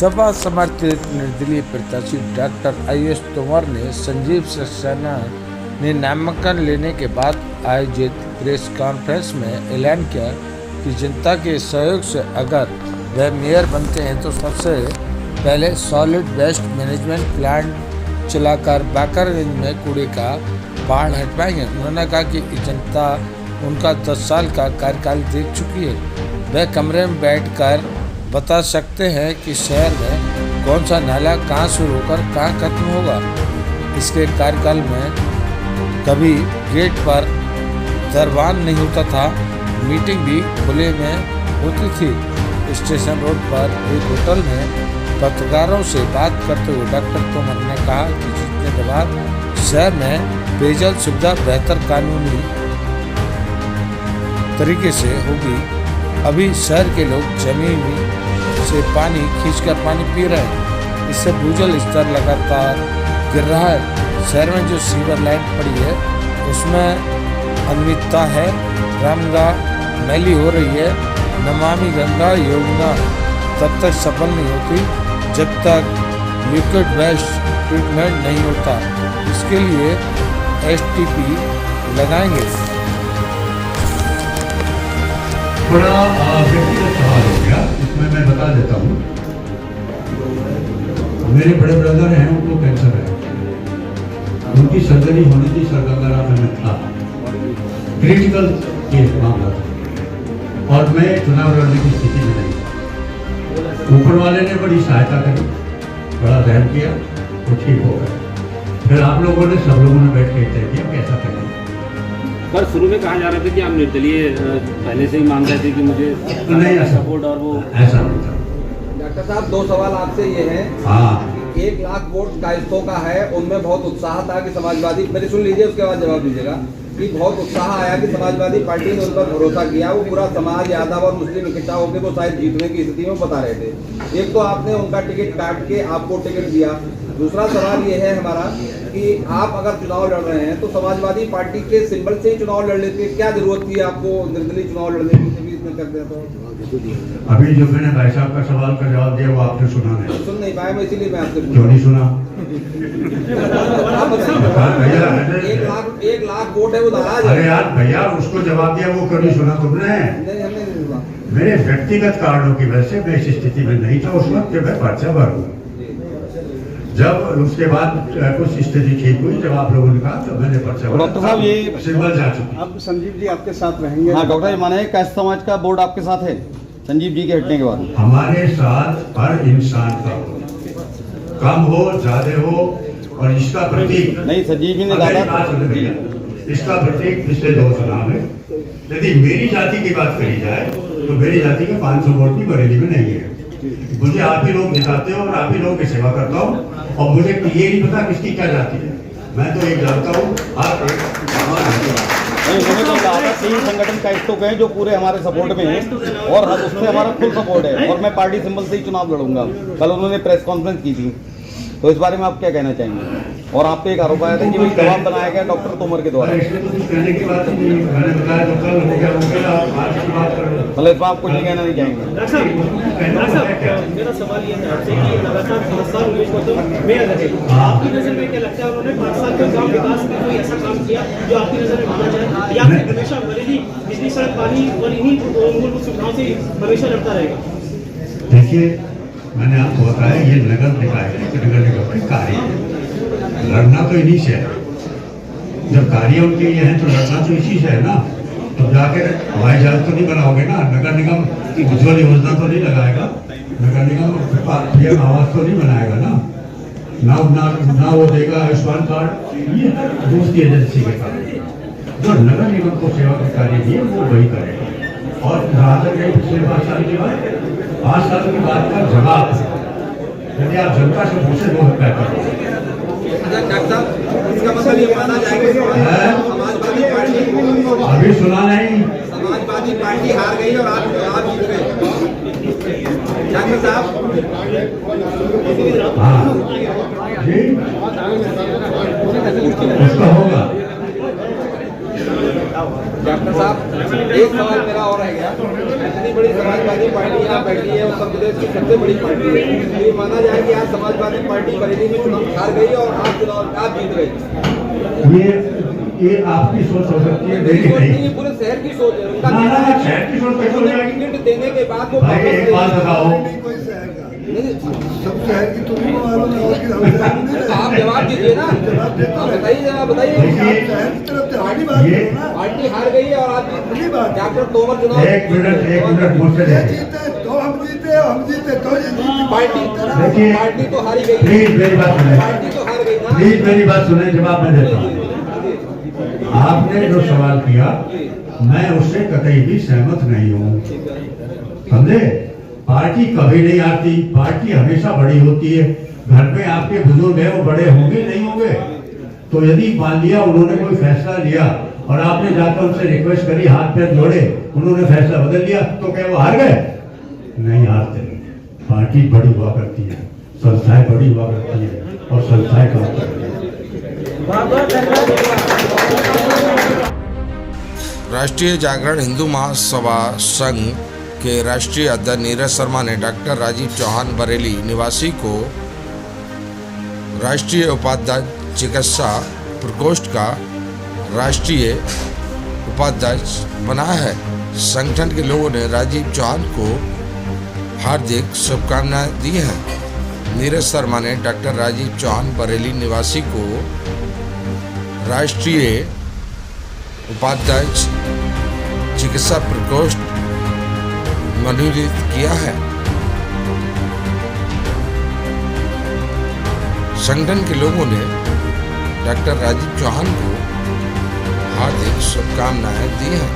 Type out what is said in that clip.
सपा समर्थित निर्दलीय प्रत्याशी डॉक्टर आयुष तोमर ने संजीव सक्सेना ने नामांकन लेने के बाद आयोजित प्रेस कॉन्फ्रेंस में ऐलान किया कि जनता के सहयोग से अगर वह मेयर बनते हैं तो सबसे पहले सॉलिड वेस्ट मैनेजमेंट प्लांट चलाकर बाकरगंज में कूड़े का पहाड़ हटवाएंगे। उन्होंने कहा कि जनता उनका 10 साल का कार्यकाल देख चुकी है, वह कमरे में बैठकर बता सकते हैं कि शहर में कौन सा नाला कहाँ शुरू होकर कहाँ खत्म होगा। इसके कार्यकाल में कभी गेट पर दरबान नहीं होता था, मीटिंग भी खुले में होती थी। स्टेशन रोड पर एक होटल में पत्रकारों से बात करते हुए डॉक्टर तोमर ने कहा कि जीतने के बाद शहर में पेयजल सुविधा बेहतर कानूनी तरीके से होगी। अभी शहर के लोग जमीन से पानी खींचकर पानी पी रहे हैं, इससे भूजल स्तर लगातार गिर रहा है। शहर में जो सीवर लाइन पड़ी है उसमें अनियमितता है, गंगा मैली हो रही है। नमामि गंगा योजना तब तक सफल नहीं होती जब तक लिक्विड वेस्ट ट्रीटमेंट नहीं होता। इसके लिए STP लगाएंगे। बड़ा व्यक्तिगत सवाल हो गया, इसमें मैं बता देता हूँ। मेरे बड़े ब्रदर हैं, उनको कैंसर है, उनकी सर्जरी होनी थी सरगंगाराम में था, क्रिटिकल केस मामला था और मैं चुनाव लड़ने की स्थिति में नहीं था। ऊपर वाले ने बड़ी सहायता करी, बड़ा रहम किया, तो ठीक हो गया। फिर आप लोगों ने सब लोगों ने बैठ के तय किया कैसा करें। पर शुरू में कहा जा रहा था कि आप निर्दलीय पहले से ही मांग रहे थे कि मुझे नहीं ऐसा सपोर्ट और वो ऐसा नहीं था। डॉक्टर साहब, 2 सवाल आपसे ये हैं। हाँ, 1 लाख वोट कायस्थों का है, उनमें बहुत उत्साह था कि समाजवादी, मेरे सुन लीजिए उसके बाद जवाब दीजिएगा, कि बहुत उत्साह आया कि समाजवादी पार्टी ने उन पर भरोसा किया। वो पूरा समाज यादव और मुस्लिम इकट्ठा होकर वो शायद जीतने की स्थिति में बता रहे थे। एक तो आपने उनका टिकट काट के आपको टिकट दिया। दूसरा सवाल ये है हमारा कि आप अगर चुनाव लड़ रहे हैं तो समाजवादी पार्टी के सिंबल से ही चुनाव लड़ लेते, क्या जरूरत थी आपको निर्दलीय चुनाव लड़ने की? कर दिया तो अभी जो मैंने भाई साहब का सवाल का जवाब दिया वो आपने सुना नहीं? सुन नहीं पाया मैं, इसीलिए मैं आपसे क्यों नहीं सुना? 1 लाख वोट है वो नाराज है। अरे यार भैया, उसको जवाब दिया वो क्यों नहीं सुना तुमने? नहीं, हमने नहीं सुना। मेरे व्यक्तिगत कारणों की वजह से मैं इस स्थिति में नहीं था उस वक्त जब मैं पर्चा भरूँ। जब उसके बाद कुछ स्थिति ठीक हुई, जब आप लोगों ने कहा तो मैंने पर्चा भरा। डॉक्टर साहब, ये सिंबल जा चुकी। अब संजीव जी आपके साथ रहेंगे? हाँ डॉक्टर, माने कैस्ट समाज का बोर्ड आपके साथ है संजीव जी के हटने के बाद? हमारे साथ हर इंसान का हो, कम हो ज्यादा हो, और इसका प्रतीक नहीं, संजीव जी ने कहा इसका प्रतीक पिछले 2 चुनाव है। यदि मेरी जाति की बात करी जाए तो मेरी जाति के 500 वोट भी बरेली में नहीं है। मुझे आप ही लोग जिताते हो और आप ही लोगों की सेवा करता हूँ, और मुझे ये नहीं पता किसकी क्या जाति है। मैं तो एक जानता हूँ, आप उन्होंने तो कहा था 3 संगठन कायस्थों के हैं जो पूरे हमारे सपोर्ट में हैं और उसमें हमारा फुल सपोर्ट है और मैं पार्टी सिंबल से ही चुनाव लड़ूंगा। कल उन्होंने प्रेस कॉन्फ्रेंस की थी, तो इस बारे में आप क्या कहना चाहेंगे? और आप पे एक आरोप आया था कि भाई दबाव बनाया गया डॉक्टर तोमर के द्वारा। कहने की बात नहीं, मैंने बताया तो कल हो गया, मतलब इसमें आप कुछ नहीं कहना नहीं चाहेंगे? मेरा सवाल ये है आपसे कि लगातार 5 साल उमेश गौतम मेयर रहे, आपकी नजर में क्या लगता है उन्होंने 5 साल के गांव विकास में कोई ऐसा काम किया जो आपकी नजर में माना जाए, या फिर हमेशा बरेली बिजली सड़क पानी और इन्हीं मूलभूत सुविधाओं से हमेशा लड़ता रहेगा? देखिए, मैंने आपको बताया ये नगर निकाय है, नगर निगम के कार्य है। लड़ना तो इन्हीं से है, जब कार्य उनके ये हैं तो लड़ना तो इसी से है ना। तो जाकर हवाई जहाज तो नहीं बनाओगे ना, नगर निगम उज्ज्वल योजना तो नहीं लगाएगा, नगर निगम पीएम आवास तो नहीं बनाएगा ना वो देगा आयुष्मान कार्ड। ये दूसरी एजेंसी के कार्य, जो नगर निगम को सेवा के कार्य दिए वो वही करेगा। और जहाँ तक पिछले 5 साल की बात, 5 साल की बात का जवाब यदि आप जनता से पूछे वो क्या करोगे? इसका मतलब ये माना जाएगा समाजवादी पार्टी, अभी सुना नहीं, समाजवादी पार्टी हार गई और आप जीत गए डॉक्टर साहब। हाँ जी, उसका होगा। डॉक्टर साहब, एक सवाल मेरा और रह गया। इतनी बड़ी समाजवादी पार्टी यहाँ बैठी है, उत्तर प्रदेश की सबसे बड़ी पार्टी है, तो ये माना जाए कि आज समाजवादी पार्टी बरेली में चुनाव हार गई और आप जीत गए। ये आपकी सोच हो सकती है, मेरी सोच नहीं। नहीं, पूरे शहर की सोच है। उनका ना, कहना ना, है शहर की सोच कैसे हो जाएगी? टिकट देने के बाद वो भाई एक बात बताओ, तो आप जवाब दीजिए ना, आप बताइए, जवाब बताइए। पार्टी हार गई है और आज डॉक्टर तोमर चुनाव एक मिनट मुझसे देखिए। पार्टी तो हारी गई, प्लीज मेरी बात सुने, पार्टी तो हार गई ना। प्लीज मेरी बात सुने, जवाब मैं देता हूँ। आपने जो सवाल किया, मैं उससे कतई भी सहमत नहीं हूँ, समझे? पार्टी कभी नहीं आती, पार्टी हमेशा बड़ी होती है। घर में आपके बुजुर्ग हैं, वो बड़े होंगे नहीं होंगे? तो यदि मान लिया उन्होंने कोई फैसला लिया और आपने जाकर उनसे रिक्वेस्ट करी, हाथ पैर जोड़े, उन्होंने फैसला बदल लिया, तो क्या वो हार गए? नहीं हारते। पार्टी बड़ी हुआ करती है, संस्थाएं बड़ी हुआ करती है और संस्थाएं काम करती है। राष्ट्रीय जागरण हिंदू महासभा संघ के राष्ट्रीय अध्यक्ष नीरज शर्मा ने डॉक्टर राजीव चौहान बरेली निवासी को राष्ट्रीय उपाध्यक्ष चिकित्सा प्रकोष्ठ का राष्ट्रीय उपाध्यक्ष बनाया है। संगठन के लोगों ने राजीव चौहान को हार्दिक शुभकामनाएं दी हैं। नीरज शर्मा ने डॉक्टर राजीव चौहान बरेली निवासी को राष्ट्रीय उपाध्यक्ष चिकित्सा प्रकोष्ठ मनोनीत किया है। संगठन के लोगों ने डॉक्टर राजीव चौहान को हार्दिक शुभकामनाएं दी हैं।